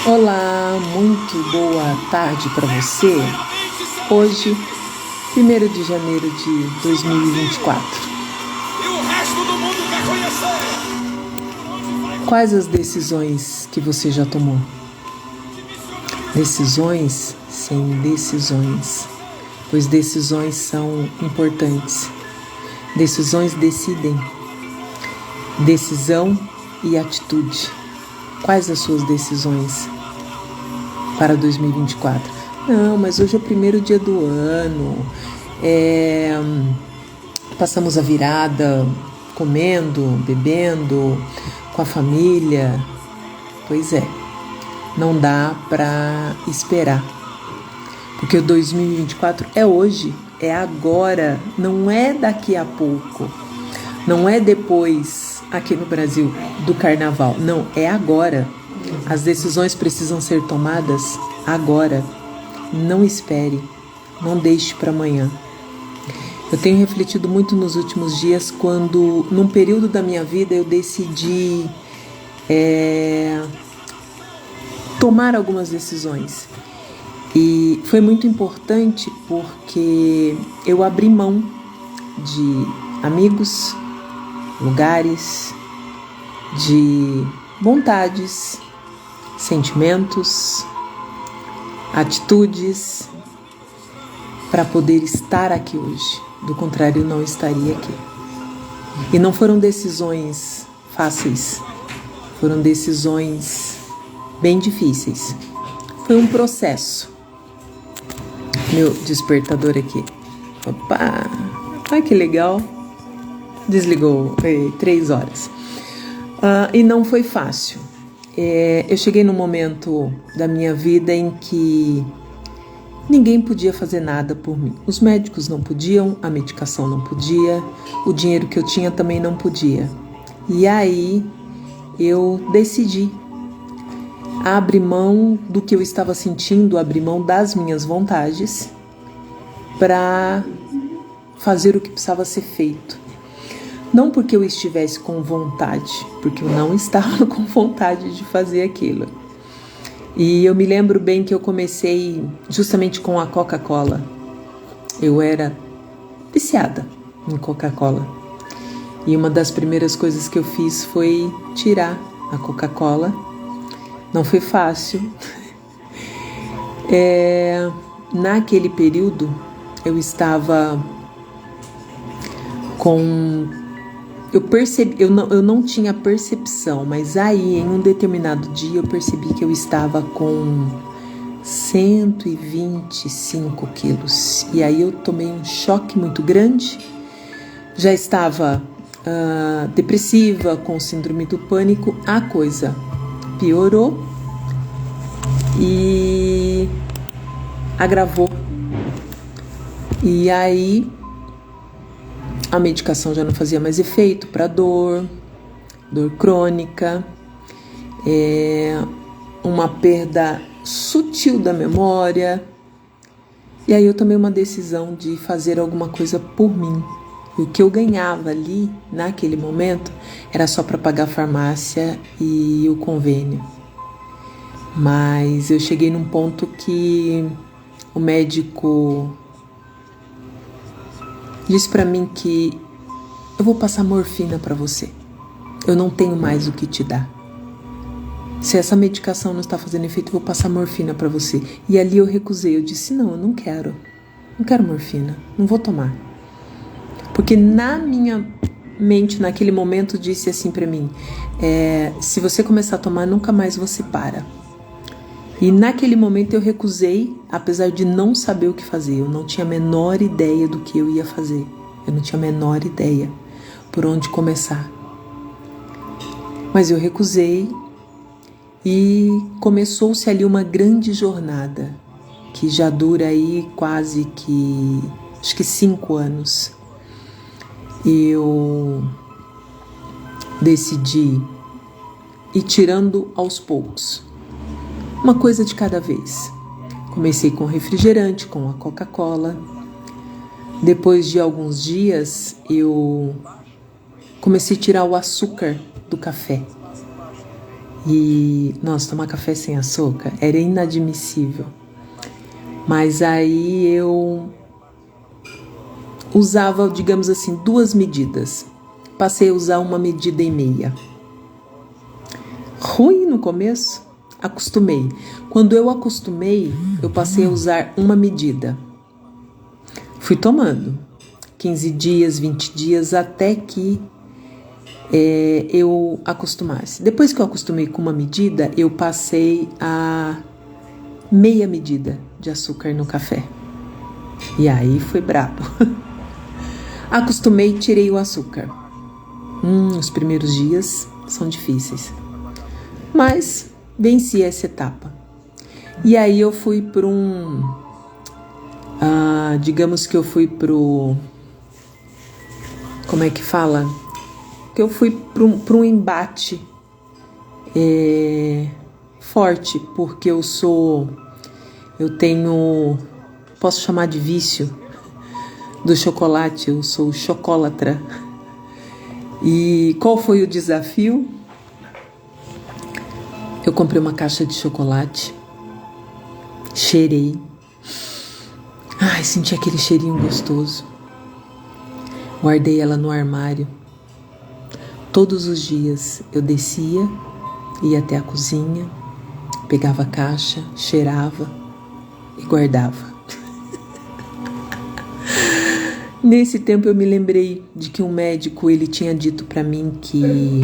Olá, muito boa tarde para você. Hoje, 1º de janeiro de 2024. Quais as decisões que você já tomou? Decisões sem decisões, pois decisões são importantes. Decisões decidem. Decisão e atitude. Quais as suas decisões para 2024? Não, mas hoje é o primeiro dia do ano. Passamos a virada comendo, bebendo, com a família. Pois é, não dá para esperar. Porque o 2024 é hoje, é agora, não é daqui a pouco. Não é depois, aqui no Brasil, do carnaval. Não, é agora. As decisões precisam ser tomadas agora. Não espere, não deixe para amanhã. Eu tenho refletido muito nos últimos dias quando, num período da minha vida, eu decidi tomar algumas decisões. E foi muito importante porque eu abri mão de amigos, lugares, de vontades, sentimentos, atitudes, para poder estar aqui hoje. Do contrário, eu não estaria aqui. E não foram decisões fáceis, foram decisões bem difíceis. Foi um processo. Meu despertador aqui. Opa! Ai, que legal! Desligou 3 horas. E não foi fácil. Eu cheguei num momento da minha vida em que ninguém podia fazer nada por mim. Os médicos não podiam, a medicação não podia, o dinheiro que eu tinha também não podia. E aí eu decidi abrir mão do que eu estava sentindo, abrir mão das minhas vontades para fazer o que precisava ser feito. Não porque eu estivesse com vontade, porque eu não estava com vontade de fazer aquilo. E eu me lembro bem que eu comecei justamente com a Coca-Cola. Eu era viciada em Coca-Cola. E uma das primeiras coisas que eu fiz foi tirar a Coca-Cola. Não foi fácil. Naquele período, eu estava com... Eu não tinha percepção, mas aí em um determinado dia eu percebi que eu estava com 125 quilos. E aí eu tomei um choque muito grande. Já estava depressiva, com síndrome do pânico. A coisa piorou e agravou. E aí a medicação já não fazia mais efeito para dor crônica, uma perda sutil da memória. E aí eu tomei uma decisão de fazer alguma coisa por mim. E o que eu ganhava ali, naquele momento, era só para pagar a farmácia e o convênio. Mas eu cheguei num ponto que o médico disse para mim que eu vou passar morfina para você. Eu não tenho mais o que te dar. Se essa medicação não está fazendo efeito, eu vou passar morfina para você. E ali eu recusei. Eu disse, não, eu não quero. Não quero morfina. Não vou tomar. Porque na minha mente, naquele momento, disse assim para mim, se você começar a tomar, nunca mais você para. E naquele momento eu recusei, apesar de não saber o que fazer. Eu não tinha a menor ideia do que eu ia fazer. Eu não tinha a menor ideia por onde começar. Mas eu recusei e começou-se ali uma grande jornada que já dura aí quase que, acho que 5 anos. Eu decidi ir tirando aos poucos. Uma coisa de cada vez. Comecei com refrigerante, com a Coca-Cola. Depois de alguns dias, eu comecei a tirar o açúcar do café. E, nossa, tomar café sem açúcar era inadmissível. Mas aí eu usava, digamos assim, 2 medidas. Passei a usar 1,5 medidas. Ruim no começo, acostumei. Quando eu acostumei, eu passei a usar 1 medida. Fui tomando 15 dias, 20 dias, até que eu acostumasse. Depois que eu acostumei com 1 medida, eu passei a meia medida de açúcar no café. E aí foi brabo. Acostumei e tirei o açúcar. Os primeiros dias são difíceis. Mas venci essa etapa. E aí eu fui para digamos que eu fui pro... Como é que fala? Que eu fui para um embate forte, porque posso chamar de vício do chocolate, eu sou chocolatra. E qual foi o desafio? Eu comprei uma caixa de chocolate, cheirei, senti aquele cheirinho gostoso, guardei ela no armário. Todos os dias eu descia, ia até a cozinha, pegava a caixa, cheirava e guardava. Nesse tempo eu me lembrei de que um médico ele tinha dito para mim que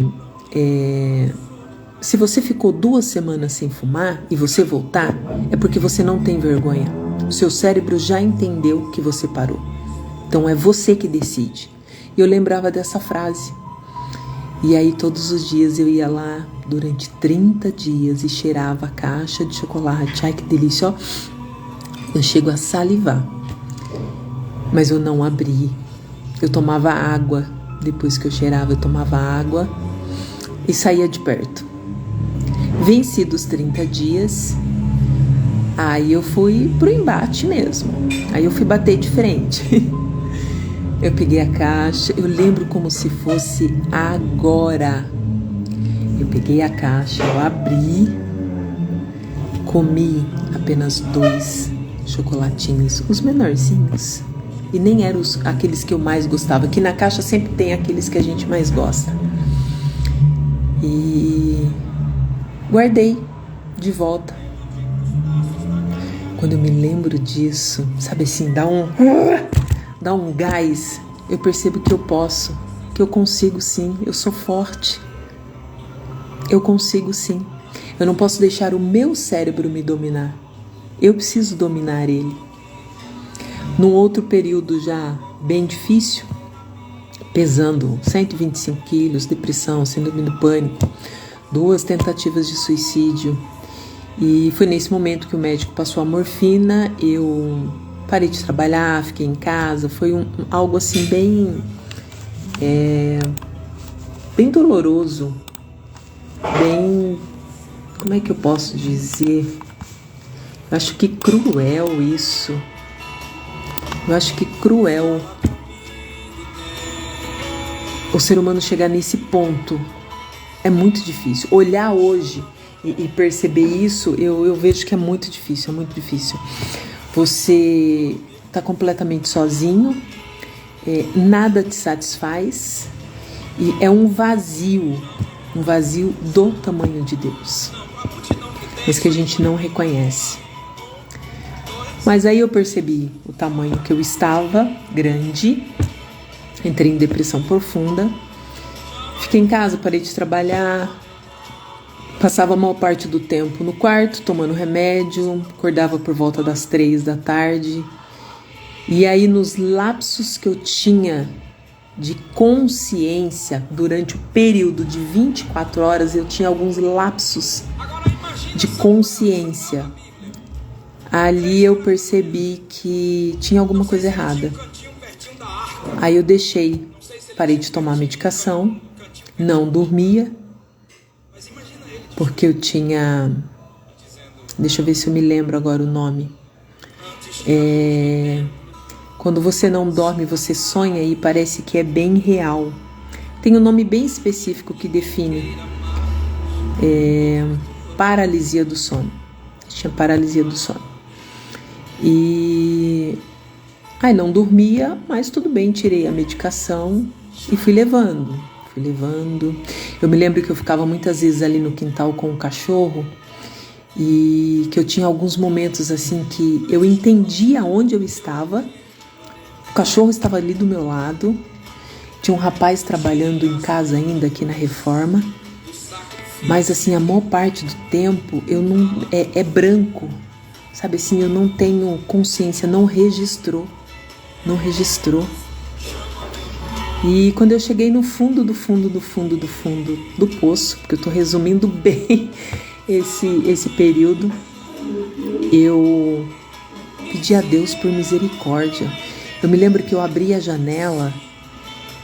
se você ficou 2 semanas sem fumar e você voltar, é porque você não tem vergonha. O seu cérebro já entendeu que você parou. Então é você que decide. E eu lembrava dessa frase. E aí todos os dias eu ia lá durante 30 dias e cheirava a caixa de chocolate. Ai, que delícia, ó. Eu chego a salivar. Mas eu não abri. Eu tomava água. Depois que eu cheirava, eu tomava água e saía de perto. Vencidos 30 dias, aí eu fui pro embate mesmo. Aí eu fui bater de frente. Eu peguei a caixa, eu lembro como se fosse agora. Eu peguei a caixa, eu abri, comi apenas 2 chocolatinhos, os menorzinhos. E nem eram aqueles que eu mais gostava, que na caixa sempre tem aqueles que a gente mais gosta. E guardei de volta. Quando eu me lembro disso, sabe assim, dá um gás. Eu percebo que eu posso, que eu consigo sim, eu sou forte. Eu consigo sim. Eu não posso deixar o meu cérebro me dominar. Eu preciso dominar ele. Num outro período já bem difícil, pesando 125 quilos, depressão, síndrome do pânico, 2 tentativas de suicídio. E foi nesse momento que o médico passou a morfina, eu parei de trabalhar, fiquei em casa. Foi algo assim bem doloroso, bem, como é que eu posso dizer? Eu acho que cruel isso. Eu acho que cruel o ser humano chegar nesse ponto. É muito difícil. Olhar hoje e perceber isso, eu vejo que é muito difícil, é muito difícil. Você está completamente sozinho, nada te satisfaz e é um vazio do tamanho de Deus, mas que a gente não reconhece. Mas aí eu percebi o tamanho que eu estava, grande, entrei em depressão profunda, fiquei em casa, parei de trabalhar, passava a maior parte do tempo no quarto, tomando remédio, acordava por volta das 3 da tarde. E aí nos lapsos que eu tinha de consciência, durante o período de 24 horas, eu tinha alguns lapsos de consciência. Ali eu percebi que tinha alguma coisa errada. Aí eu parei de tomar medicação, não dormia, porque eu tinha... Deixa eu ver se eu me lembro agora o nome. Quando você não dorme, você sonha e parece que é bem real. Tem um nome bem específico que define. paralisia do sono. Tinha paralisia do sono. E aí não dormia, mas tudo bem, tirei a medicação e fui levando. Eu me lembro que eu ficava muitas vezes ali no quintal com o cachorro e que eu tinha alguns momentos assim que eu entendia onde eu estava. O cachorro estava ali do meu lado. Tinha um rapaz trabalhando em casa ainda aqui na Reforma. Mas assim, a maior parte do tempo eu não é branco, sabe assim, eu não tenho consciência, não registrou. E quando eu cheguei no fundo do poço, porque eu tô resumindo bem esse período, eu pedi a Deus por misericórdia. Eu me lembro que eu abri a janela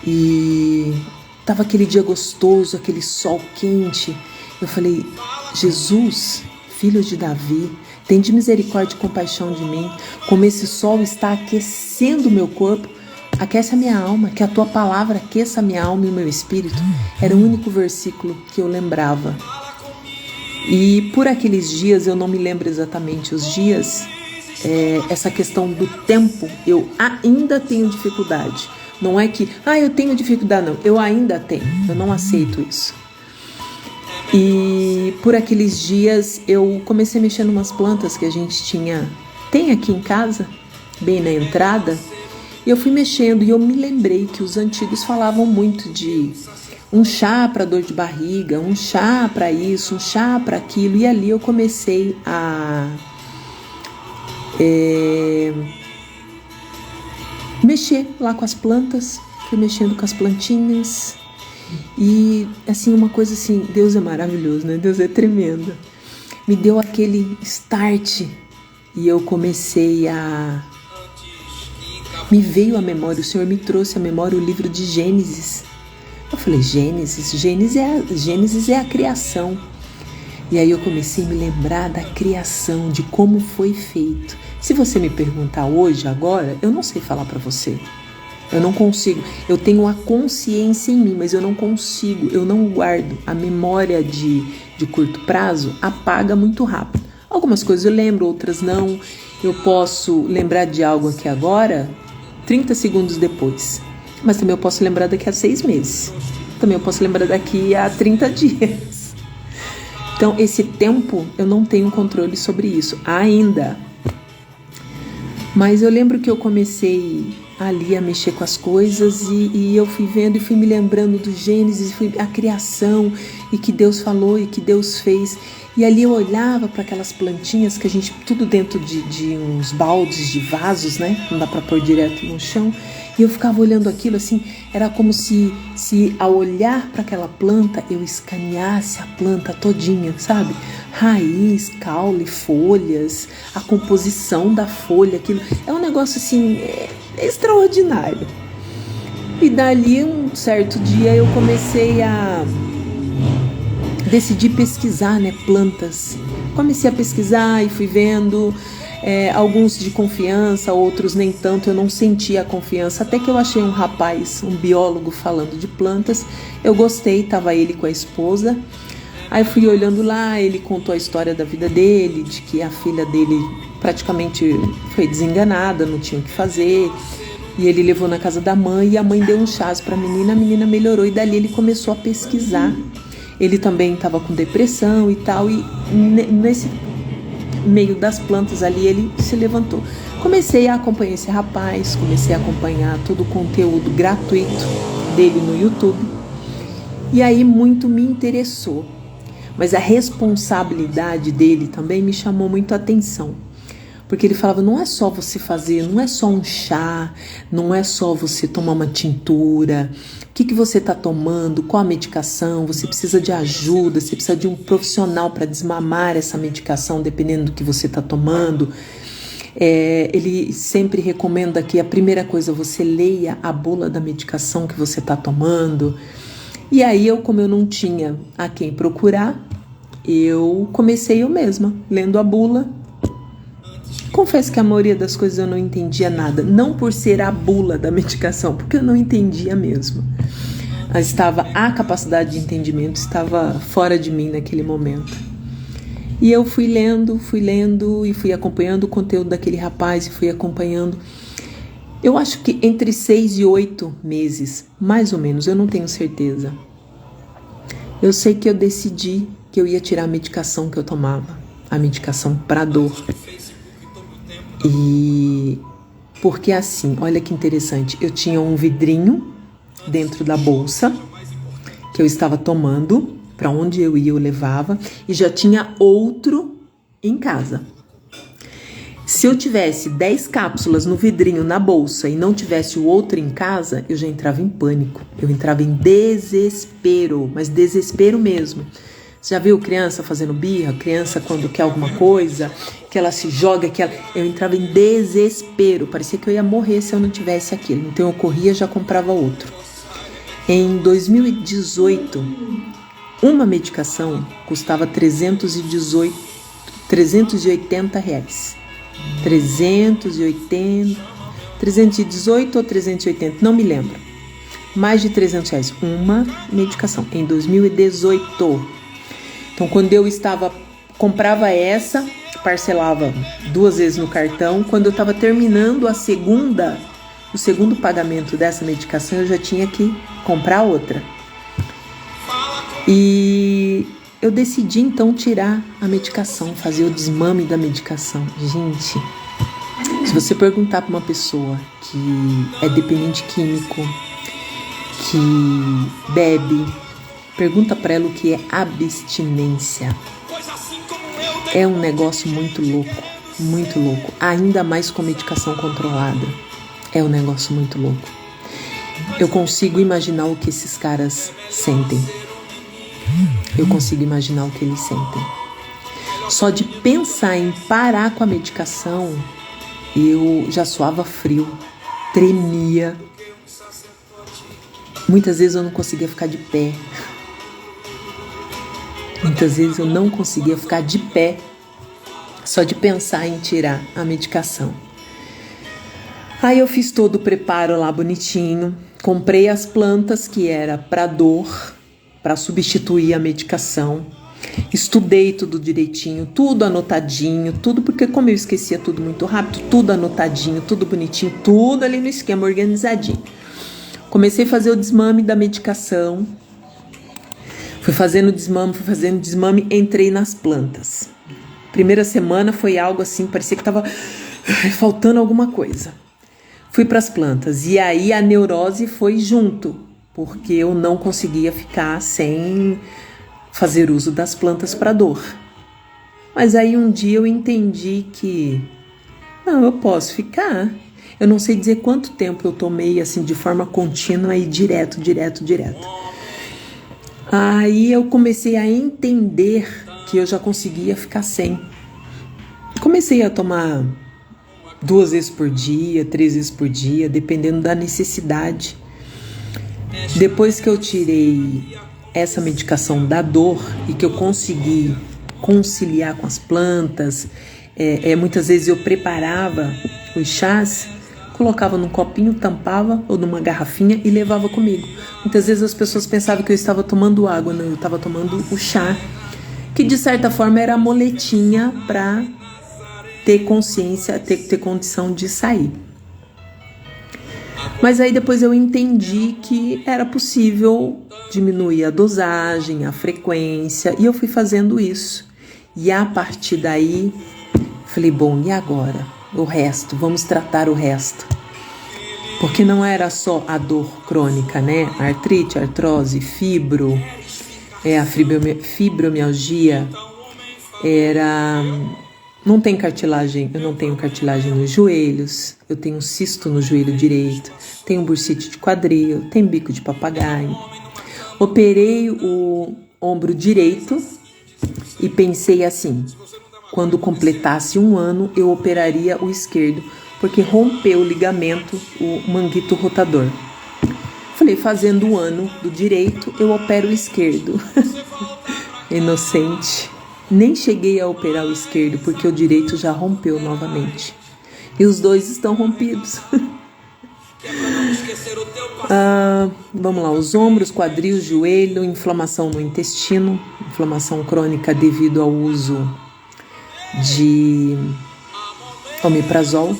e tava aquele dia gostoso, aquele sol quente. Eu falei: Jesus, filho de Davi, tem de misericórdia e compaixão de mim. Como esse sol está aquecendo o meu corpo, aquece a minha alma, que a tua palavra aqueça a minha alma e o meu espírito. Era o único versículo que eu lembrava. E por aqueles dias, eu não me lembro exatamente os dias, essa questão do tempo, eu ainda tenho dificuldade. Não é que, eu tenho dificuldade, não. Eu ainda tenho. Eu não aceito isso. E por aqueles dias eu comecei a mexer em umas plantas que a gente tem aqui em casa, bem na entrada. E eu fui mexendo e eu me lembrei que os antigos falavam muito de um chá para dor de barriga, um chá para isso, um chá para aquilo. E ali eu comecei a mexer lá com as plantas, fui mexendo com as plantinhas e assim, uma coisa assim, Deus é maravilhoso, né? Deus é tremendo. Me deu aquele start e eu comecei me veio à memória, o Senhor me trouxe à memória o livro de Gênesis. Eu falei, Gênesis é a criação. E aí eu comecei a me lembrar da criação, de como foi feito. Se você me perguntar hoje, agora, eu não sei falar para você. Eu não consigo. Eu tenho a consciência em mim, mas eu não consigo. Eu não guardo. A memória de curto prazo apaga muito rápido. Algumas coisas eu lembro, outras não. Eu posso lembrar de algo aqui agora, 30 segundos depois. Mas também eu posso lembrar daqui a 6 meses. Também eu posso lembrar daqui a 30 dias. Então, esse tempo, eu não tenho controle sobre isso ainda. Mas eu lembro que eu comecei ali a mexer com as coisas e eu fui vendo e fui me lembrando do Gênesis, a criação, e que Deus falou e que Deus fez. E ali eu olhava para aquelas plantinhas que a gente, tudo dentro de uns baldes, de vasos, né? Não dá para pôr direto no chão. E eu ficava olhando aquilo assim, era como se ao olhar para aquela planta, eu escaneasse a planta todinha, sabe? Raiz, caule, folhas, a composição da folha, aquilo. É um negócio assim, extraordinário. E dali, um certo dia, eu comecei a decidir pesquisar, né, plantas. Comecei a pesquisar e fui vendo... alguns de confiança, outros nem tanto, eu não sentia a confiança, até que eu achei um rapaz, um biólogo falando de plantas, eu gostei, estava ele com a esposa, aí fui olhando lá, ele contou a história da vida dele, de que a filha dele praticamente foi desenganada, não tinha o que fazer, e ele levou na casa da mãe, e a mãe deu um chás para a menina melhorou, e dali ele começou a pesquisar, ele também estava com depressão e tal, e nesse meio das plantas ali, ele se levantou. Comecei a acompanhar esse rapaz, comecei a acompanhar todo o conteúdo gratuito dele no YouTube. E aí muito me interessou. Mas a responsabilidade dele também me chamou muito a atenção. Porque ele falava, não é só você fazer, não é só um chá, não é só você tomar uma tintura. O que você está tomando, qual a medicação, você precisa de ajuda, você precisa de um profissional para desmamar essa medicação, dependendo do que você está tomando. Ele sempre recomenda que a primeira coisa, você leia a bula da medicação que você está tomando. E aí, como eu não tinha a quem procurar, eu comecei eu mesma, lendo a bula. Confesso que a maioria das coisas eu não entendia nada, não por ser a bula da medicação, porque eu não entendia mesmo. A capacidade de entendimento estava fora de mim naquele momento. E eu fui lendo e fui acompanhando o conteúdo daquele rapaz e fui acompanhando. Eu acho que entre 6 e 8 meses, mais ou menos, eu não tenho certeza. Eu sei que eu decidi que eu ia tirar a medicação que eu tomava, a medicação para dor. E porque assim, olha que interessante, eu tinha um vidrinho dentro da bolsa que eu estava tomando, para onde eu ia eu levava, e já tinha outro em casa. Se eu tivesse 10 cápsulas no vidrinho na bolsa e não tivesse o outro em casa, eu já entrava em pânico, eu entrava em desespero, mas desespero mesmo. Você já viu criança fazendo birra? Criança quando quer alguma coisa, que ela se joga, eu entrava em desespero, parecia que eu ia morrer se eu não tivesse aquilo. Então eu corria e já comprava outro. Em 2018, uma medicação custava R$380. 318 ou 380, não me lembro. Mais de R$300, uma medicação, em 2018. Então, quando eu comprava essa, parcelava 2 vezes no cartão. Quando eu estava terminando o segundo pagamento dessa medicação, eu já tinha que comprar outra. E eu decidi, então, tirar a medicação, fazer o desmame da medicação. Gente, se você perguntar para uma pessoa que é dependente químico, que bebe, pergunta para ela o que é abstinência. É um negócio muito louco, ainda mais com medicação controlada. É um negócio muito louco. Eu consigo imaginar o que esses caras sentem. Eu consigo imaginar o que eles sentem. Só de pensar em parar com a medicação, eu já suava frio, tremia. Muitas vezes eu não conseguia ficar de pé. Só de pensar em tirar a medicação. Aí eu fiz todo o preparo lá bonitinho. Comprei as plantas que era para dor, para substituir a medicação. Estudei tudo direitinho, tudo anotadinho, tudo, porque como eu esquecia tudo muito rápido, tudo anotadinho, tudo bonitinho, tudo ali no esquema organizadinho. Comecei a fazer o desmame da medicação. Fui fazendo desmame, entrei nas plantas. Primeira semana foi algo assim, parecia que estava faltando alguma coisa. Fui para as plantas e aí a neurose foi junto, porque eu não conseguia ficar sem fazer uso das plantas para dor. Mas aí um dia eu entendi que não, eu posso ficar. Eu não sei dizer quanto tempo eu tomei assim de forma contínua e direto. Aí eu comecei a entender que eu já conseguia ficar sem. Comecei a tomar 2 vezes por dia, 3 vezes por dia, dependendo da necessidade. Depois que eu tirei essa medicação da dor e que eu consegui conciliar com as plantas, muitas vezes eu preparava os chás, colocava num copinho, tampava ou numa garrafinha e levava comigo. Muitas vezes as pessoas pensavam que eu estava tomando água, não, eu estava tomando o chá, que de certa forma era a moletinha para ter consciência, ter condição de sair. Mas aí depois eu entendi que era possível diminuir a dosagem, a frequência, e eu fui fazendo isso. E a partir daí, falei, bom, e agora? O resto, vamos tratar o resto. Porque não era só a dor crônica, né? Artrite, artrose, a fibromialgia, não tem cartilagem, eu não tenho cartilagem nos joelhos, eu tenho um cisto no joelho direito, tenho bursite de quadril, tenho bico de papagaio. Operei o ombro direito e pensei assim, quando completasse 1 ano eu operaria o esquerdo, porque rompeu o ligamento, o manguito rotador. Falei, fazendo 1 ano do direito, eu opero o esquerdo. Inocente. Nem cheguei a operar o esquerdo, porque o direito já rompeu novamente. E os dois estão rompidos. Vamos lá, os ombros, quadril, joelho, inflamação no intestino, inflamação crônica devido ao uso de omeprazol.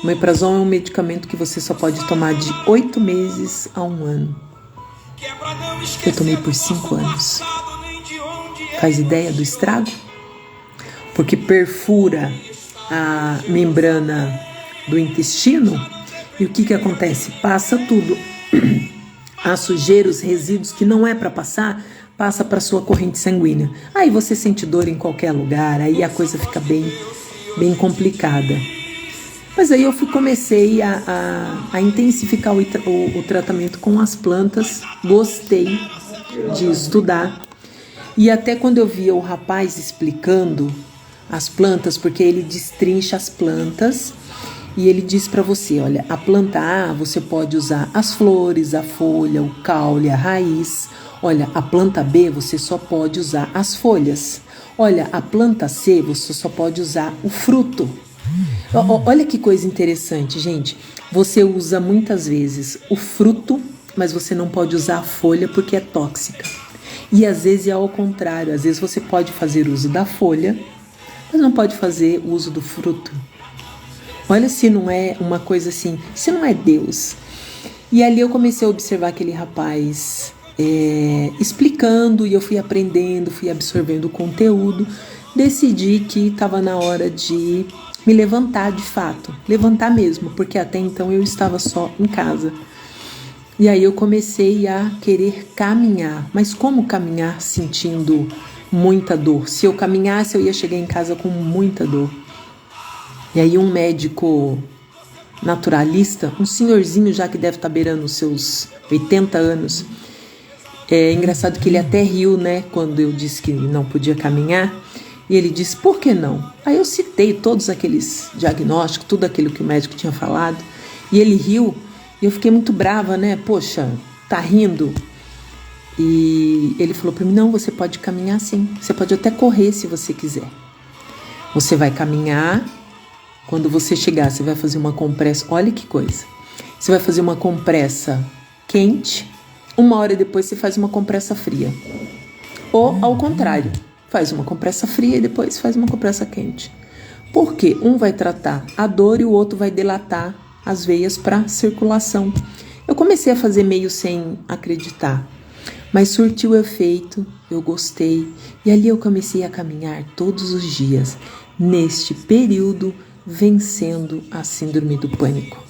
Omeprazol é um medicamento que você só pode tomar de 8 meses a 1 ano. Eu tomei por 5 anos. Faz ideia do estrago? Porque perfura a membrana do intestino e o que acontece? Passa tudo. A sujeira, os resíduos que não é para passar, passa para sua corrente sanguínea. Aí você sente dor em qualquer lugar, aí a coisa fica bem complicada. Mas aí eu comecei a intensificar o tratamento com as plantas, gostei de estudar. E até quando eu via o rapaz explicando as plantas, porque ele destrincha as plantas e ele diz para você, olha, a planta A você pode usar as flores, a folha, o caule, a raiz. Olha, a planta B você só pode usar as folhas. Olha, a planta C você só pode usar o fruto. Olha que coisa interessante, gente. Você usa muitas vezes o fruto, mas você não pode usar a folha porque é tóxica. E às vezes é ao contrário. Às vezes você pode fazer uso da folha, mas não pode fazer uso do fruto. Olha se não é uma coisa assim, se não é Deus. E ali eu comecei a observar aquele rapaz explicando, e eu fui aprendendo, fui absorvendo o conteúdo. Decidi que estava na hora de me levantar de fato, levantar mesmo, porque até então eu estava só em casa. E aí eu comecei a querer caminhar, mas como caminhar sentindo muita dor? Se eu caminhasse, eu ia chegar em casa com muita dor. E aí um médico naturalista, um senhorzinho já que deve estar beirando os seus 80 anos, é engraçado que ele até riu, né, quando eu disse que não podia caminhar. E ele disse, por que não? Aí eu citei todos aqueles diagnósticos, tudo aquilo que o médico tinha falado. E ele riu, e eu fiquei muito brava, né? Poxa, tá rindo? E ele falou para mim, não, você pode caminhar sim. Você pode até correr se você quiser. Você vai caminhar, quando você chegar, você vai fazer uma compressa. Olha que coisa. Você vai fazer uma compressa quente, 1 hora depois você faz uma compressa fria. Ou ao contrário. Faz uma compressa fria e depois faz uma compressa quente. Por quê? Um vai tratar a dor e o outro vai dilatar as veias para circulação. Eu comecei a fazer meio sem acreditar, mas surtiu efeito, eu gostei. E ali eu comecei a caminhar todos os dias, neste período, vencendo a síndrome do pânico.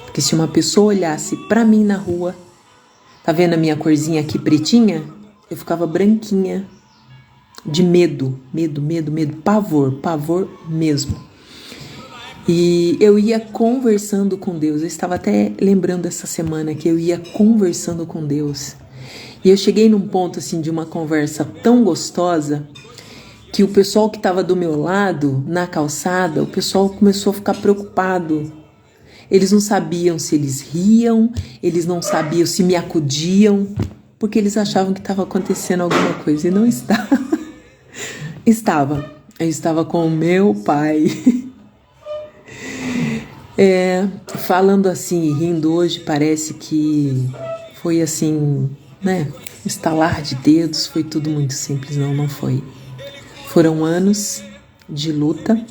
Porque se uma pessoa olhasse para mim na rua, tá vendo a minha corzinha aqui pretinha? Eu ficava branquinha. De medo, pavor mesmo. E eu ia conversando com Deus. Eu estava até lembrando essa semana que eu ia conversando com Deus. E eu cheguei num ponto assim de uma conversa tão gostosa que o pessoal que estava do meu lado, na calçada, o pessoal começou a ficar preocupado. Eles não sabiam se eles riam, eles não sabiam se me acudiam, porque eles achavam que estava acontecendo alguma coisa e não estava. Eu estava com o meu pai. Falando assim e rindo hoje, parece que foi assim, né? Estalar de dedos, foi tudo muito simples. Não foi. Foram anos de luta.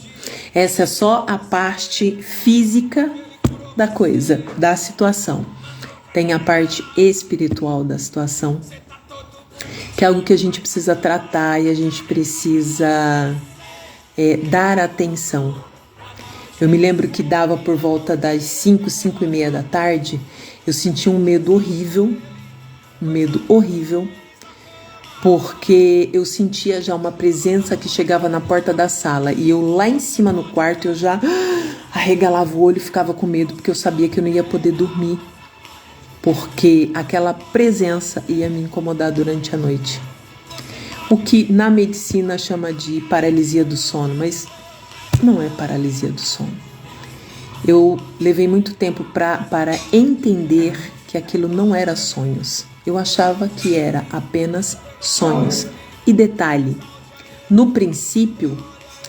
Essa é só a parte física da coisa, da situação. Tem a parte espiritual da situação, que é algo que a gente precisa tratar e a gente precisa dar atenção. Eu me lembro que dava por volta das 5h da tarde, eu senti um medo horrível, porque eu sentia já uma presença que chegava na porta da sala e eu lá em cima no quarto eu já arregalava o olho e ficava com medo, porque eu sabia que eu não ia poder dormir, porque aquela presença ia me incomodar durante a noite. O que na medicina chama de paralisia do sono, mas não é paralisia do sono. Eu levei muito tempo para entender que aquilo não era sonhos. Eu achava que era apenas sonhos. E detalhe, no princípio,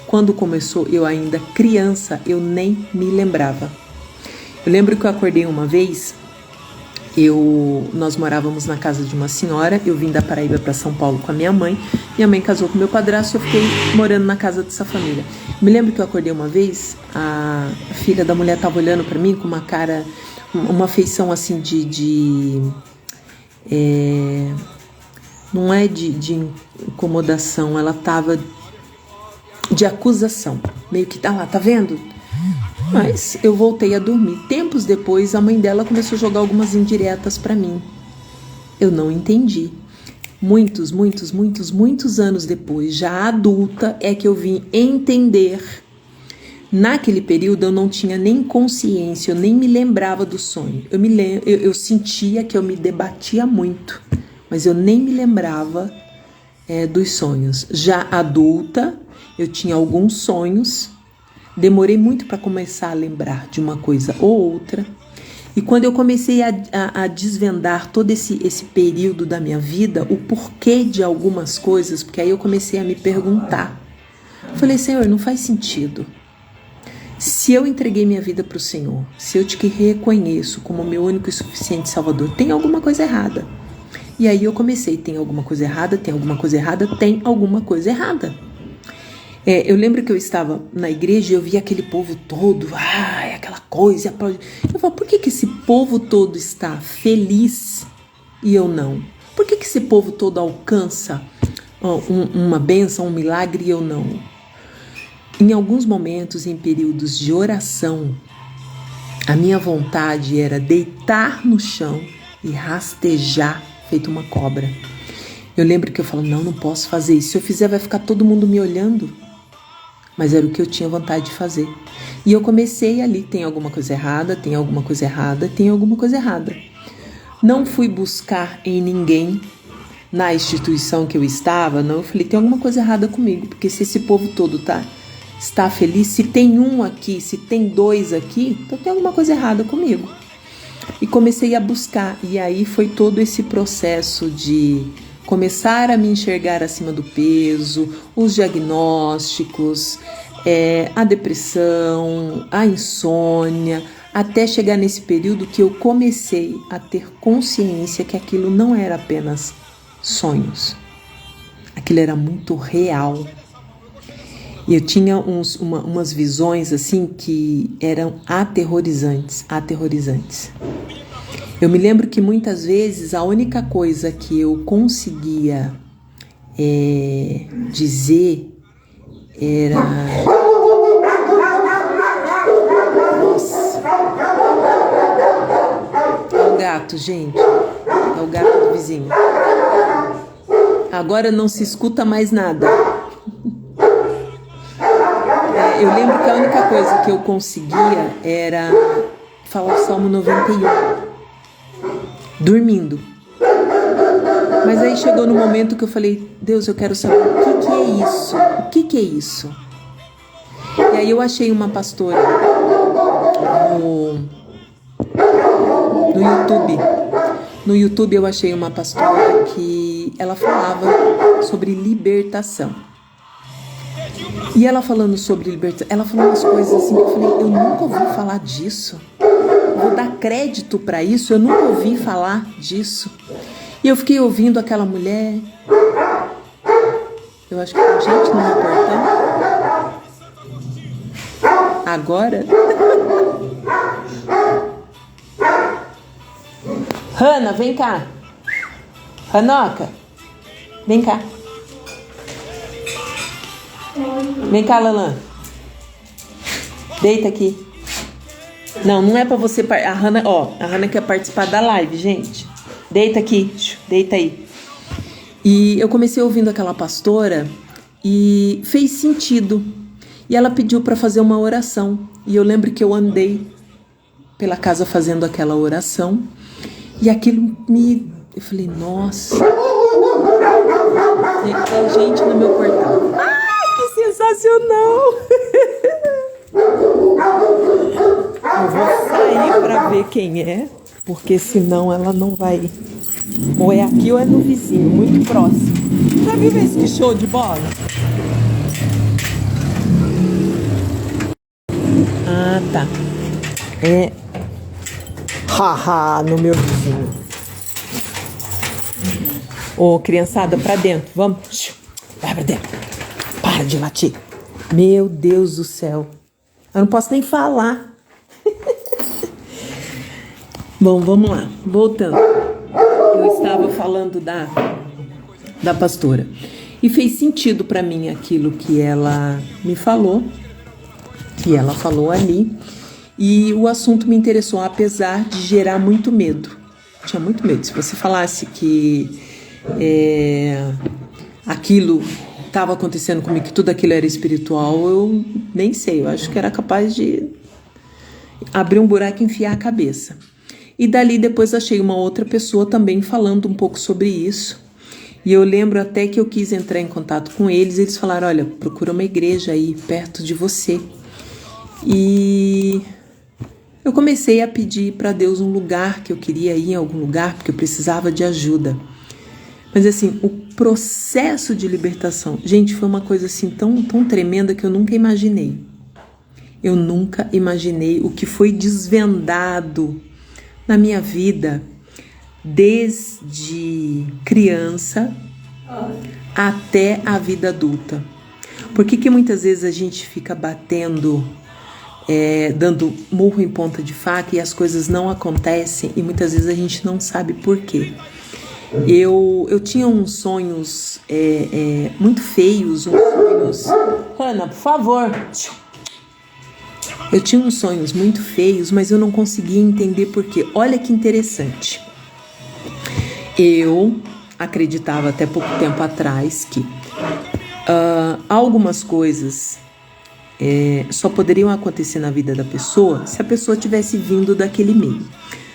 quando começou, eu ainda criança, eu nem me lembrava. Eu lembro que eu acordei uma vez Nós morávamos na casa de uma senhora, eu vim da Paraíba para São Paulo com a minha mãe casou com meu padrasto e eu fiquei morando na casa dessa família. Me lembro que eu acordei uma vez, a filha da mulher estava olhando para mim com uma cara, uma feição assim não é de incomodação, ela estava de acusação, meio que, tá vendo? Mas eu voltei a dormir. Tempos depois, a mãe dela começou a jogar algumas indiretas para mim. Eu não entendi. Muitos anos depois, já adulta, é que eu vim entender. Naquele período, eu não tinha nem consciência, eu nem me lembrava do sonho. Eu sentia que eu me debatia muito, mas eu nem me lembrava dos sonhos. Já adulta, eu tinha alguns sonhos. Demorei muito para começar a lembrar de uma coisa ou outra. E quando eu comecei a desvendar todo esse período da minha vida, o porquê de algumas coisas, porque aí eu comecei a me perguntar. Falei, Senhor, não faz sentido. Se eu entreguei minha vida para o Senhor, se eu te reconheço como meu único e suficiente Salvador, tem alguma coisa errada. E aí eu comecei, tem alguma coisa errada, tem alguma coisa errada, tem alguma coisa errada. Eu lembro que eu estava na igreja e eu via aquele povo todo, aquela coisa. Eu falo, por que esse povo todo está feliz e eu não? Por que esse povo todo alcança uma bênção, um milagre e eu não? Em alguns momentos, em períodos de oração, a minha vontade era deitar no chão e rastejar feito uma cobra. Eu lembro que eu falo, não posso fazer isso. Se eu fizer, vai ficar todo mundo me olhando. Mas era o que eu tinha vontade de fazer. E eu comecei ali, tem alguma coisa errada, tem alguma coisa errada, tem alguma coisa errada. Não fui buscar em ninguém, na instituição que eu estava, não. Eu falei, tem alguma coisa errada comigo, porque se esse povo todo está feliz, se tem um aqui, se tem dois aqui, então tem alguma coisa errada comigo. E comecei a buscar, e aí foi todo esse processo de começar a me enxergar acima do peso, os diagnósticos, a depressão, a insônia, até chegar nesse período que eu comecei a ter consciência que aquilo não era apenas sonhos, aquilo era muito real. E eu tinha umas visões assim que eram aterrorizantes. Eu me lembro que muitas vezes a única coisa que eu conseguia dizer era... Nossa! É o gato, gente. É o gato do vizinho. Agora não se escuta mais nada. Eu lembro que a única coisa que eu conseguia era falar o Salmo 91. Dormindo. Mas aí chegou no momento que eu falei, Deus, eu quero saber o que é isso? O que é isso? E aí eu achei uma pastora no YouTube. No YouTube eu achei uma pastora que ela falava sobre libertação. E ela falando sobre libertação, ela falou umas coisas assim que eu falei, eu nunca ouvi falar disso. Vou dar crédito para isso, eu nunca ouvi falar disso. E eu fiquei ouvindo aquela mulher. Eu acho que tem gente no meu portão. Agora. Hanna, vem cá. Hanoca, vem cá. Vem cá, Lalan. Deita aqui. Não é pra você... A Hanna quer participar da live, gente. Deita aqui. Deita aí. E eu comecei ouvindo aquela pastora e fez sentido. E ela pediu pra fazer uma oração. E eu lembro que eu andei pela casa fazendo aquela oração. E aquilo eu falei, nossa. Tem gente no meu portão. Que sensacional! Eu vou sair para ver quem é, porque senão ela não vai. Ou é aqui ou é no vizinho, muito próximo. Já viu esse show de bola? Ah, tá. Haha, no meu vizinho. Ô, criançada, pra dentro, vamos. Vai pra dentro. Para de latir. Meu Deus do céu. Eu não posso nem falar. Bom, vamos lá. Voltando. Eu estava falando da pastora. E fez sentido para mim aquilo que ela me falou. Que ela falou ali. E o assunto me interessou, apesar de gerar muito medo. Tinha muito medo. Se você falasse que aquilo estava acontecendo comigo, que tudo aquilo era espiritual, eu nem sei. Eu acho que era capaz de abrir um buraco e enfiar a cabeça. E dali depois achei uma outra pessoa também falando um pouco sobre isso. E eu lembro até que eu quis entrar em contato com eles. Eles falaram, olha, procura uma igreja aí perto de você. E eu comecei a pedir para Deus um lugar, que eu queria ir em algum lugar, porque eu precisava de ajuda. Mas assim, o processo de libertação, gente, foi uma coisa assim tão tremenda que eu nunca imaginei. Eu nunca imaginei o que foi desvendado na minha vida, desde criança até a vida adulta. Por que muitas vezes a gente fica batendo, dando murro em ponta de faca e as coisas não acontecem e muitas vezes a gente não sabe por quê? Eu tinha uns sonhos muito feios, uns sonhos... Ana, por favor... Eu tinha uns sonhos muito feios, mas eu não conseguia entender por quê. Olha que interessante. Eu acreditava até pouco tempo atrás que algumas coisas só poderiam acontecer na vida da pessoa se a pessoa tivesse vindo daquele meio.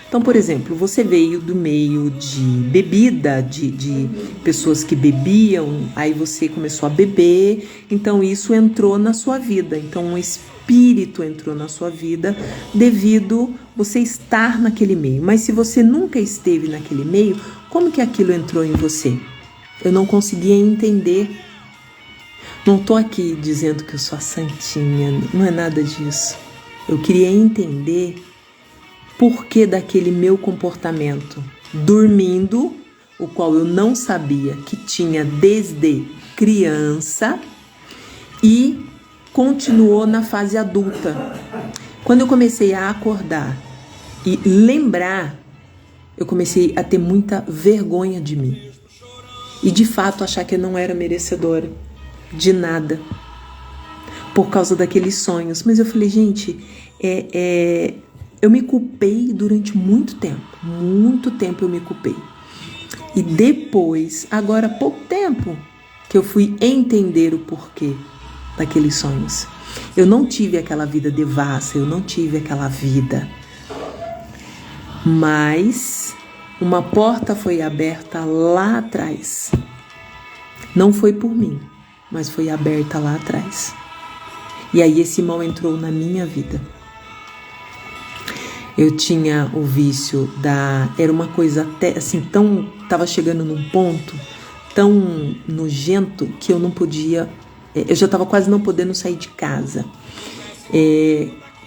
Então, por exemplo, você veio do meio de bebida, de pessoas que bebiam, aí você começou a beber, então isso entrou na sua vida. Então, um espírito entrou na sua vida devido você estar naquele meio. Mas se você nunca esteve naquele meio, como que aquilo entrou em você? Eu não conseguia entender. Não estou aqui dizendo que eu sou a santinha, não é nada disso. Eu queria entender por que daquele meu comportamento dormindo, o qual eu não sabia que tinha desde criança e continuou na fase adulta. Quando eu comecei a acordar e lembrar, eu comecei a ter muita vergonha de mim. E de fato achar que eu não era merecedora de nada por causa daqueles sonhos. Mas eu falei, gente, eu me culpei durante muito tempo eu me culpei. E depois, agora há pouco tempo, que eu fui entender o porquê daqueles sonhos. Eu não tive aquela vida devassa, eu não tive aquela vida. Mas uma porta foi aberta lá atrás. Não foi por mim, mas foi aberta lá atrás. E aí esse mal entrou na minha vida. Eu tinha o vício era uma coisa até assim, tava chegando num ponto tão nojento que eu não podia, eu já estava quase não podendo sair de casa.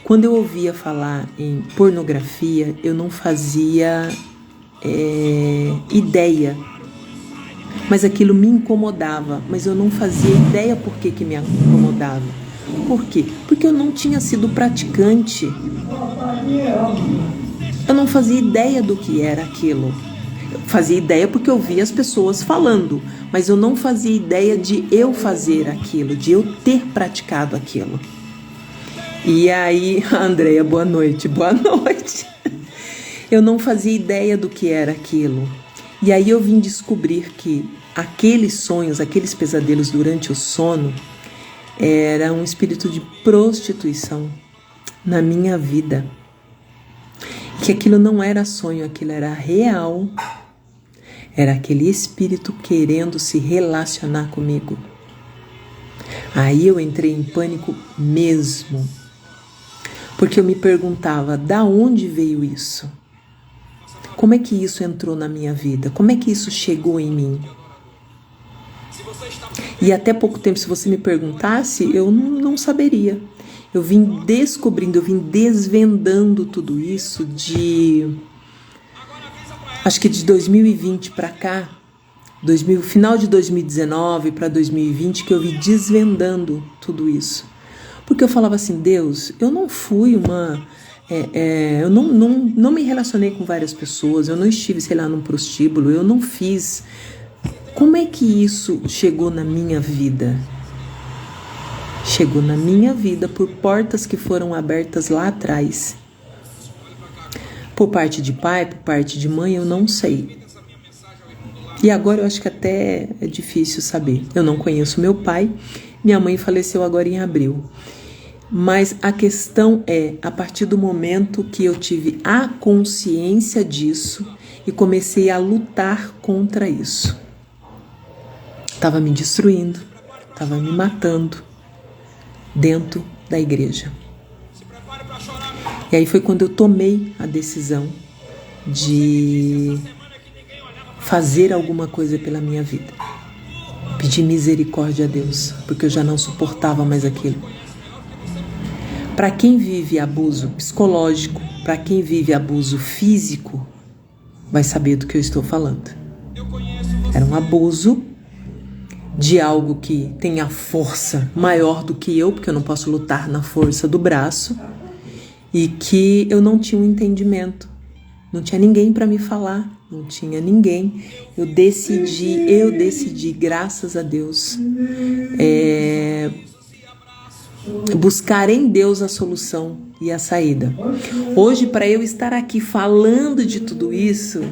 Quando eu ouvia falar em pornografia, eu não fazia ideia, mas aquilo me incomodava, mas eu não fazia ideia por que me incomodava. Por quê? Porque eu não tinha sido praticante. Eu não fazia ideia do que era aquilo. Eu fazia ideia porque eu via as pessoas falando, mas eu não fazia ideia de eu fazer aquilo, de eu ter praticado aquilo. E aí, Andréia, boa noite. Eu não fazia ideia do que era aquilo. E aí eu vim descobrir que aqueles sonhos, aqueles pesadelos durante o sono, era um espírito de prostituição na minha vida. Que aquilo não era sonho, aquilo era real. Era aquele espírito querendo se relacionar comigo. Aí eu entrei em pânico mesmo. Porque eu me perguntava, da onde veio isso? Como é que isso entrou na minha vida? Como é que isso chegou em mim? E até pouco tempo, se você me perguntasse, eu não saberia. Eu vim descobrindo, eu vim desvendando tudo isso de Acho que de 2020 para cá, final de 2019 para 2020, que eu vi desvendando tudo isso. Porque eu falava assim, Deus, eu não fui eu não me relacionei com várias pessoas, eu não estive, sei lá, num prostíbulo, eu não fiz. Como é que isso chegou na minha vida? Chegou na minha vida por portas que foram abertas lá atrás. Por parte de pai, por parte de mãe, eu não sei. E agora eu acho que até é difícil saber. Eu não conheço meu pai, minha mãe faleceu agora em abril. Mas a questão é, a partir do momento que eu tive a consciência disso e comecei a lutar contra isso. Estava me destruindo, estava me matando dentro da igreja. E aí foi quando eu tomei a decisão de fazer alguma coisa pela minha vida. Pedir misericórdia a Deus, porque eu já não suportava mais aquilo. Para quem vive abuso psicológico, para quem vive abuso físico, vai saber do que eu estou falando. Era um abuso de algo que tem a força maior do que eu, porque eu não posso lutar na força do braço, e que eu não tinha um entendimento. Não tinha ninguém para me falar, não tinha ninguém. Eu decidi, graças a Deus, buscar em Deus a solução e a saída. Hoje, para eu estar aqui falando de tudo isso,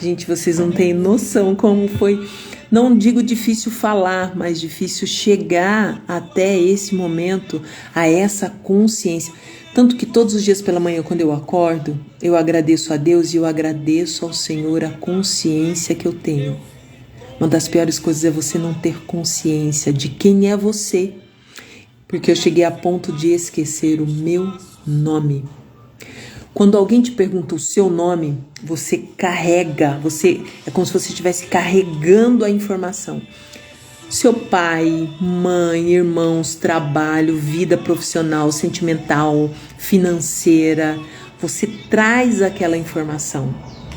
gente, vocês não têm noção como foi, não digo difícil falar, mas difícil chegar até esse momento, a essa consciência. Tanto que todos os dias pela manhã, quando eu acordo, eu agradeço a Deus e eu agradeço ao Senhor a consciência que eu tenho. Uma das piores coisas é você não ter consciência de quem é você. Porque eu cheguei a ponto de esquecer o meu nome. Quando alguém te pergunta o seu nome, você carrega, é como se você estivesse carregando a informação. Seu pai, mãe, irmãos, trabalho, vida profissional, sentimental, financeira, você traz aquela informação.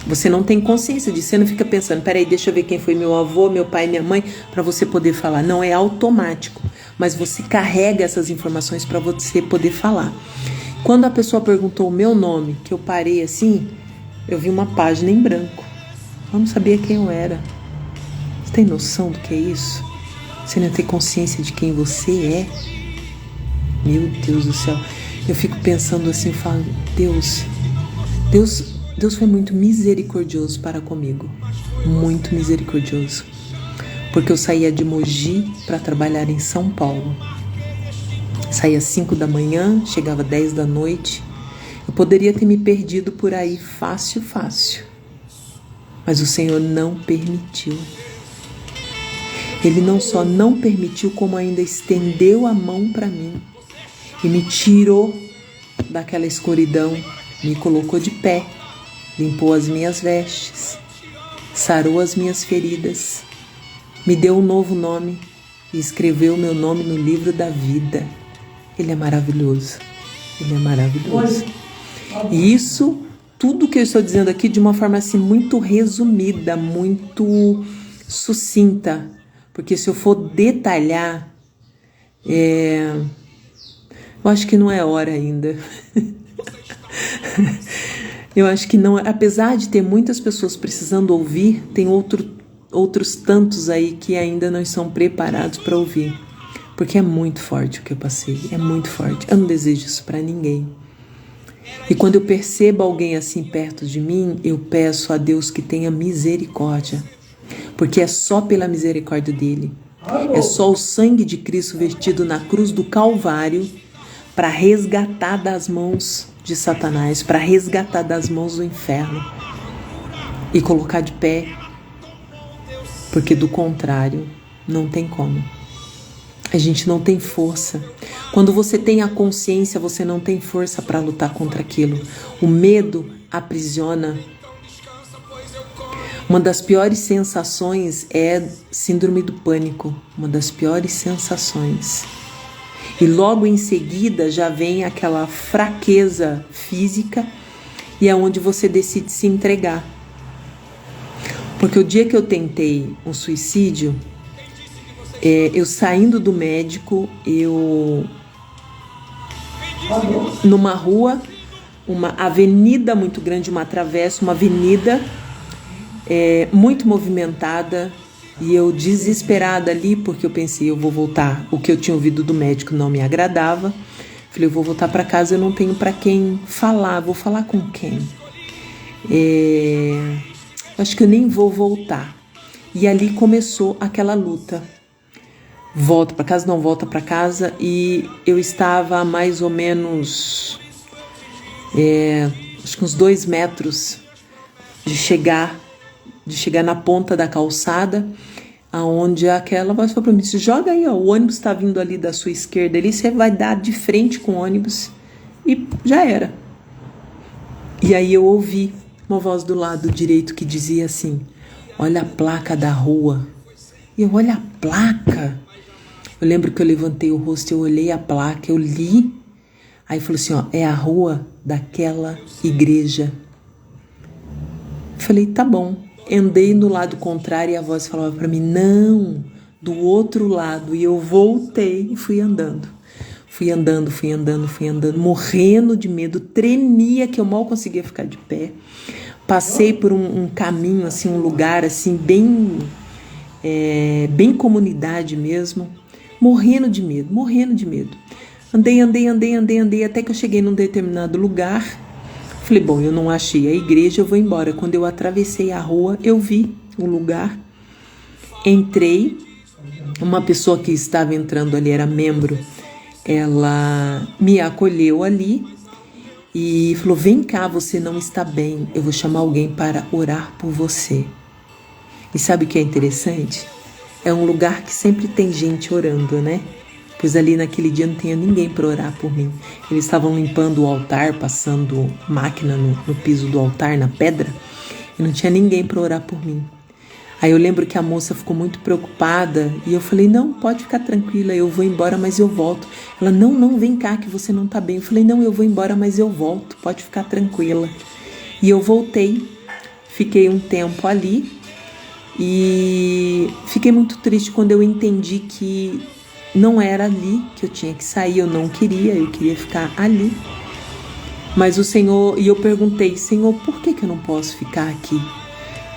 Você não tem consciência disso, você não fica pensando, peraí, deixa eu ver quem foi meu avô, meu pai, minha mãe, para você poder falar. Não, é automático, mas você carrega essas informações para você poder falar. Quando a pessoa perguntou o meu nome, que eu parei assim, eu vi uma página em branco. Eu não sabia quem eu era. Você tem noção do que é isso? Você não tem consciência de quem você é? Meu Deus do céu. Eu fico pensando assim, falo, Deus foi muito misericordioso para comigo. Muito misericordioso. Porque eu saía de Mogi para trabalhar em São Paulo. Saía às 5 da manhã, chegava às 10 da noite. Eu poderia ter me perdido por aí fácil. Mas o Senhor não permitiu. Ele não só não permitiu, como ainda estendeu a mão para mim. E me tirou daquela escuridão, me colocou de pé, limpou as minhas vestes, sarou as minhas feridas, me deu um novo nome e escreveu meu nome no livro da vida. Ele é maravilhoso, ele é maravilhoso. E isso, tudo que eu estou dizendo aqui de uma forma assim muito resumida, muito sucinta, porque se eu for detalhar, eu acho que não é hora ainda. Eu acho que não, apesar de ter muitas pessoas precisando ouvir, tem outros tantos aí que ainda não estão preparados para ouvir. Porque é muito forte o que eu passei, é muito forte. Eu não desejo isso para ninguém. E quando eu percebo alguém assim perto de mim, eu peço a Deus que tenha misericórdia. Porque é só pela misericórdia dele. É só o sangue de Cristo vertido na cruz do Calvário para resgatar das mãos de Satanás, para resgatar das mãos do inferno e colocar de pé. Porque do contrário, não tem como. A gente não tem força. Quando você tem a consciência, você não tem força para lutar contra aquilo. O medo aprisiona. Uma das piores sensações é síndrome do pânico. Uma das piores sensações. E logo em seguida já vem aquela fraqueza física e é onde você decide se entregar. Porque o dia que eu tentei um suicídio, eu saindo do médico, numa rua, uma avenida muito grande, uma travessa, uma avenida muito movimentada, e eu desesperada ali, porque eu pensei, eu vou voltar, o que eu tinha ouvido do médico não me agradava. Falei, eu vou voltar para casa, eu não tenho para quem falar, vou falar com quem? Acho que eu nem vou voltar. E ali começou aquela luta. Volta para casa, não volta para casa, e eu estava a mais ou menos, acho que uns 2 metros de chegar na ponta da calçada, aonde aquela voz falou para mim, se joga aí, ó, o ônibus está vindo ali da sua esquerda, ali você vai dar de frente com o ônibus, e já era. E aí eu ouvi uma voz do lado direito que dizia assim, olha a placa da rua. E eu olho a placa. Eu lembro que eu levantei o rosto, eu olhei a placa, eu li. Aí falou assim, ó, é a rua daquela igreja. Falei, tá bom. Andei no lado contrário e a voz falava para mim, não, do outro lado. E eu voltei e fui andando. Fui andando, morrendo de medo, tremia que eu mal conseguia ficar de pé. Passei por um caminho, assim, um lugar assim, bem comunidade mesmo, morrendo de medo. Andei, até que eu cheguei num determinado lugar. Falei, bom, eu não achei a igreja, eu vou embora. Quando eu atravessei a rua, eu vi o lugar. Entrei, uma pessoa que estava entrando ali era membro, ela me acolheu ali e falou, vem cá, você não está bem, eu vou chamar alguém para orar por você. E sabe o que é interessante? É um lugar que sempre tem gente orando, né? Pois ali naquele dia não tinha ninguém para orar por mim. Eles estavam limpando o altar, passando máquina no piso do altar, na pedra, e não tinha ninguém para orar por mim. Aí eu lembro que a moça ficou muito preocupada e eu falei, não, pode ficar tranquila, eu vou embora, mas eu volto. Ela, não, vem cá que você não tá bem. Eu falei, não, eu vou embora, mas eu volto, pode ficar tranquila. E eu voltei, fiquei um tempo ali e fiquei muito triste quando eu entendi que não era ali que eu tinha que sair, eu não queria, eu queria ficar ali. Mas o Senhor, e eu perguntei, Senhor, por que eu não posso ficar aqui?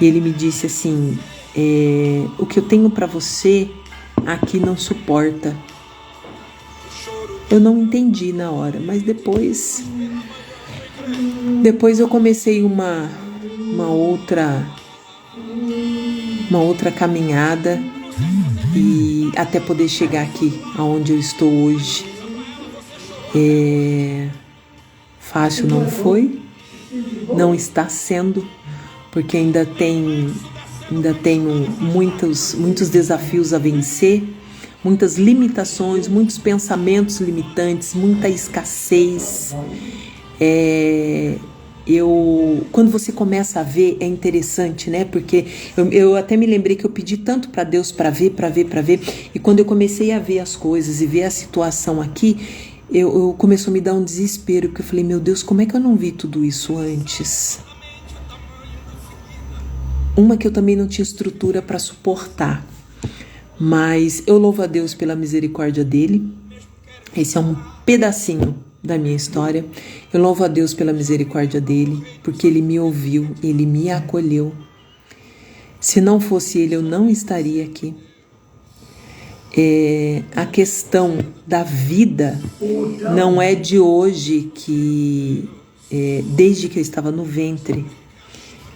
E ele me disse assim, o que eu tenho para você aqui não suporta. Eu não entendi na hora, mas depois eu comecei uma outra caminhada e até poder chegar aqui, aonde eu estou hoje. Fácil não foi, não está sendo, porque ainda tenho muitos desafios a vencer, muitas limitações, muitos pensamentos limitantes, muita escassez. Quando você começa a ver, é interessante, né? Porque eu até me lembrei que eu pedi tanto para Deus para ver, e quando eu comecei a ver as coisas e ver a situação aqui, eu começou a me dar um desespero, porque eu falei, meu Deus, como é que eu não vi tudo isso antes? Uma que eu também não tinha estrutura para suportar, mas eu louvo a Deus pela misericórdia dele. Esse é um pedacinho da minha história. Eu louvo a Deus pela misericórdia dele, porque ele me ouviu, ele me acolheu. Se não fosse ele, eu não estaria aqui. A questão da vida não é de hoje, que desde que eu estava no ventre,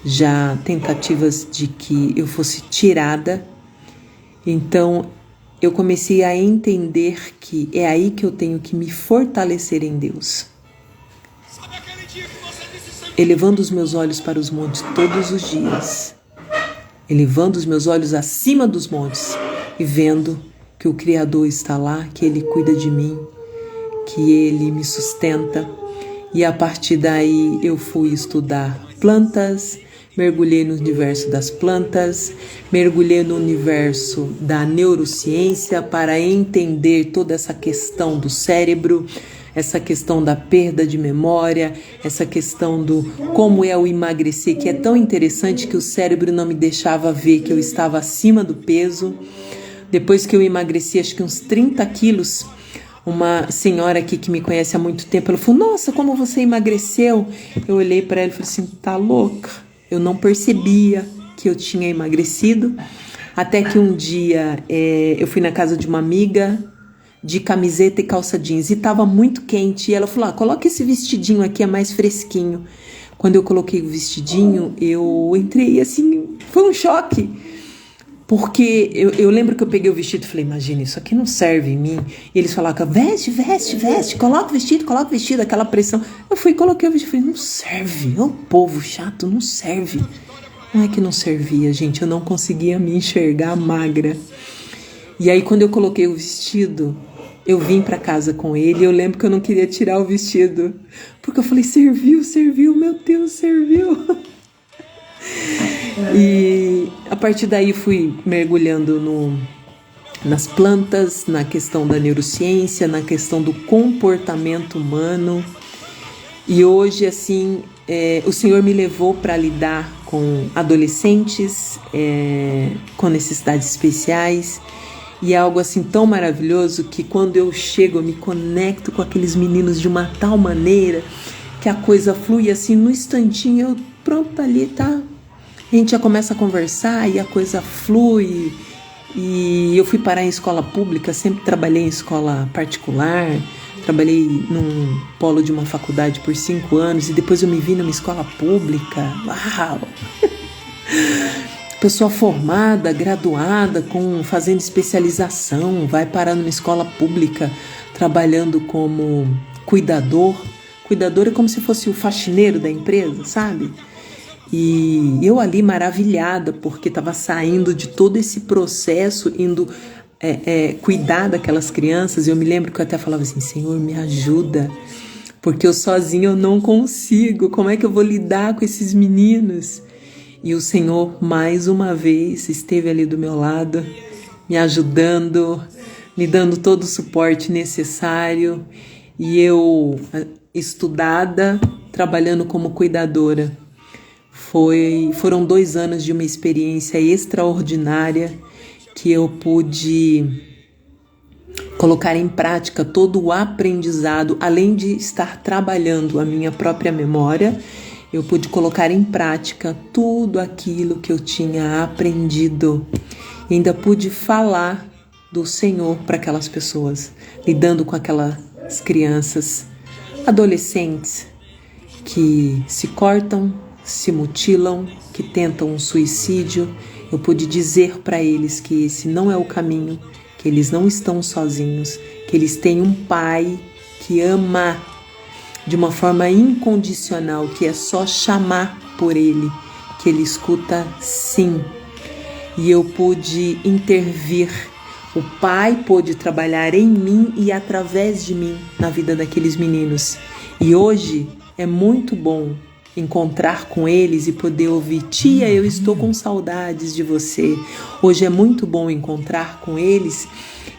já tentativas de que eu fosse tirada. Então eu comecei a entender que é aí que eu tenho que me fortalecer em Deus. Elevando os meus olhos para os montes todos os dias, elevando os meus olhos acima dos montes e vendo que o Criador está lá, que Ele cuida de mim, que Ele me sustenta. E a partir daí eu fui estudar plantas, mergulhei no universo das plantas, mergulhei no universo da neurociência para entender toda essa questão do cérebro, essa questão da perda de memória, essa questão do como é o emagrecer, que é tão interessante que o cérebro não me deixava ver que eu estava acima do peso. Depois que eu emagreci, acho que uns 30 quilos, uma senhora aqui que me conhece há muito tempo, ela falou, nossa, como você emagreceu? Eu olhei para ela e falei assim, tá louca? Eu não percebia que eu tinha emagrecido, até que um dia eu fui na casa de uma amiga, de camiseta e calça jeans, e tava muito quente, e ela falou, coloca esse vestidinho aqui, é mais fresquinho. Quando eu coloquei o vestidinho, eu entrei assim, foi um choque, porque eu lembro que eu peguei o vestido e falei, imagina, isso aqui não serve em mim, e eles falavam, veste, coloca o vestido, aquela pressão. Eu fui e coloquei o vestido, falei, não serve, é um povo chato, não serve. Não é que não servia, gente, eu não conseguia me enxergar magra. E aí quando eu coloquei o vestido, eu vim para casa com ele, e eu lembro que eu não queria tirar o vestido, porque eu falei, serviu, meu Deus, serviu. E a partir daí fui mergulhando nas plantas, na questão da neurociência, na questão do comportamento humano. E hoje, assim, o Senhor me levou para lidar com adolescentes com necessidades especiais. E é algo assim tão maravilhoso que quando eu chego, eu me conecto com aqueles meninos de uma tal maneira que a coisa flui assim, no instantinho, eu pronto, ali tá. A gente já começa a conversar e a coisa flui. E eu fui parar em escola pública, sempre trabalhei em escola particular, trabalhei num polo de uma faculdade por 5 anos e depois eu me vi numa escola pública. Uau! Pessoa formada, graduada, fazendo especialização, vai parar numa escola pública trabalhando como cuidador. Cuidador é como se fosse o faxineiro da empresa, sabe? E eu ali maravilhada, porque estava saindo de todo esse processo, indo cuidar daquelas crianças. Eu me lembro que eu até falava assim, Senhor, me ajuda, porque eu sozinha eu não consigo, como é que eu vou lidar com esses meninos? E o Senhor, mais uma vez, esteve ali do meu lado, me ajudando, me dando todo o suporte necessário. E eu, estudada, trabalhando como cuidadora. Foram 2 anos de uma experiência extraordinária que eu pude colocar em prática todo o aprendizado, além de estar trabalhando a minha própria memória. Eu pude colocar em prática tudo aquilo que eu tinha aprendido. E ainda pude falar do Senhor para aquelas pessoas, lidando com aquelas crianças, adolescentes que se cortam, se mutilam, que tentam um suicídio. Eu pude dizer para eles que esse não é o caminho, que eles não estão sozinhos, que eles têm um Pai que ama de uma forma incondicional, que é só chamar por Ele, que Ele escuta sim. E eu pude intervir, o Pai pôde trabalhar em mim e através de mim na vida daqueles meninos. E hoje é muito bom encontrar com eles e poder ouvir, tia, eu estou com saudades de você. Hoje é muito bom encontrar com eles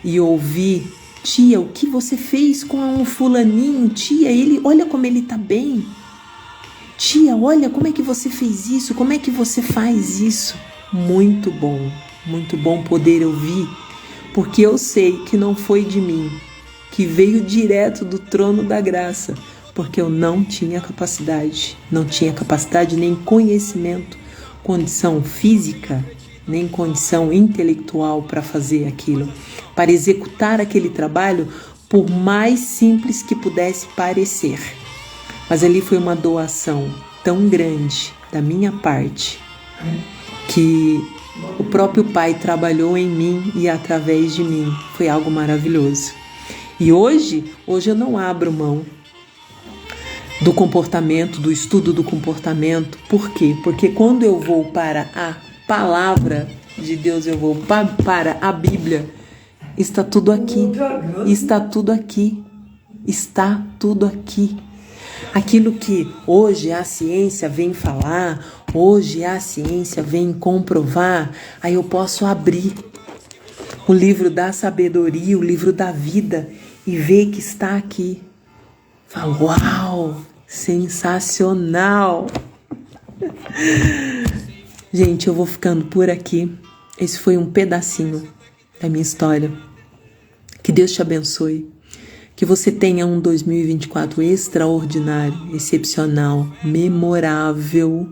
e ouvir, tia, o que você fez com um fulaninho? Tia, olha como ele tá bem. Tia, olha como é que você fez isso, como é que você faz isso. Muito bom poder ouvir, porque eu sei que não foi de mim, que veio direto do trono da graça, porque eu não tinha capacidade nem conhecimento, condição física, nem condição intelectual para fazer aquilo, para executar aquele trabalho, por mais simples que pudesse parecer. Mas ali foi uma doação tão grande da minha parte, que o próprio Pai trabalhou em mim e através de mim. Foi algo maravilhoso. E hoje eu não abro mão do comportamento, do estudo do comportamento. Por quê? Porque quando eu vou para a palavra de Deus, eu vou para a Bíblia, está tudo aqui. Está tudo aqui. Está tudo aqui. Aquilo que hoje a ciência vem falar, hoje a ciência vem comprovar, aí eu posso abrir o livro da sabedoria, o livro da vida e ver que está aqui. Fala, uau, sensacional! Gente, eu vou ficando por aqui. Esse foi um pedacinho da minha história. Que Deus te abençoe. Que você tenha um 2024 extraordinário, excepcional, memorável.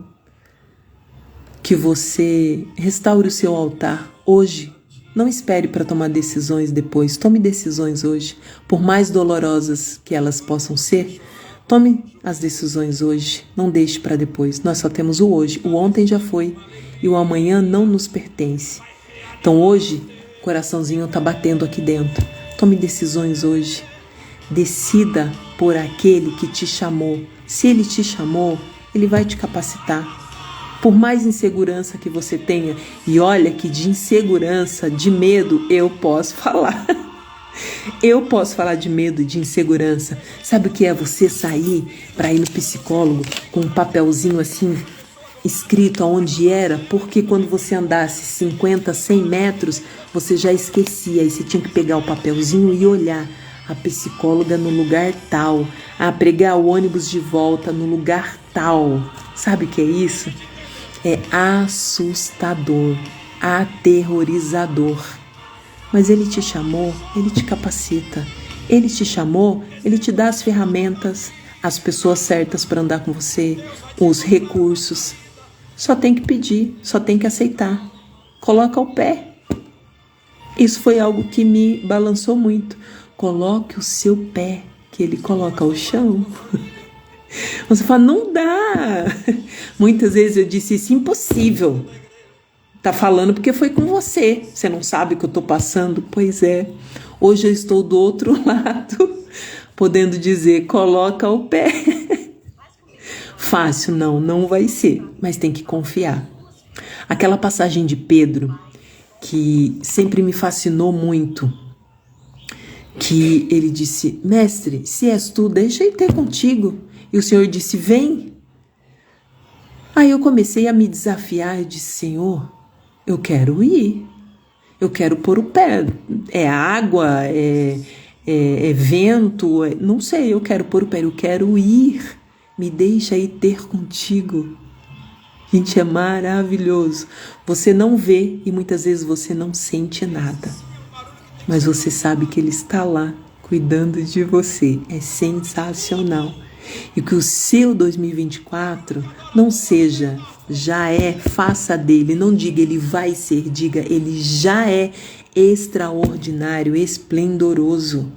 Que você restaure o seu altar hoje. Não espere para tomar decisões depois. Tome decisões hoje. Por mais dolorosas que elas possam ser, tome as decisões hoje. Não deixe para depois. Nós só temos o hoje. O ontem já foi e o amanhã não nos pertence. Então hoje, o coraçãozinho está batendo aqui dentro. Tome decisões hoje. Decida por aquele que te chamou. Se ele te chamou, ele vai te capacitar. Por mais insegurança que você tenha, e olha que de insegurança, de medo, eu posso falar. Eu posso falar de medo e de insegurança. Sabe o que é você sair para ir no psicólogo com um papelzinho assim, escrito aonde era? Porque quando você andasse 50, 100 metros, você já esquecia. Aí você tinha que pegar o papelzinho e olhar. A psicóloga no lugar tal. A pregar o ônibus de volta no lugar tal. Sabe o que é isso? É assustador, aterrorizador. Mas ele te chamou, ele te capacita. Ele te chamou, ele te dá as ferramentas, as pessoas certas para andar com você, os recursos. Só tem que pedir, só tem que aceitar. Coloca o pé. Isso foi algo que me balançou muito. Coloque o seu pé, que ele coloca ao chão. Você fala, não dá. Muitas vezes eu disse isso, impossível. Tá falando porque foi com você. Você não sabe o que eu tô passando? Pois é. Hoje eu estou do outro lado, podendo dizer, coloca o pé. Fácil não vai ser, mas tem que confiar. Aquela passagem de Pedro, que sempre me fascinou muito, que ele disse, mestre, se és tu, deixa eu ter contigo. E o Senhor disse, vem. Aí eu comecei a me desafiar, eu disse, Senhor, eu quero ir. Eu quero pôr o pé. É água, é vento, não sei, eu quero pôr o pé, eu quero ir. Me deixa ir ter contigo. Gente, é maravilhoso. Você não vê e muitas vezes você não sente nada. Mas você sabe que Ele está lá, cuidando de você. É sensacional. E que o seu 2024 não seja, já é, faça dele. Não diga ele vai ser, diga ele já é extraordinário, esplendoroso.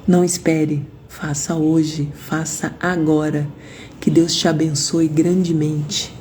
Não espere, faça hoje, faça agora. Que Deus te abençoe grandemente.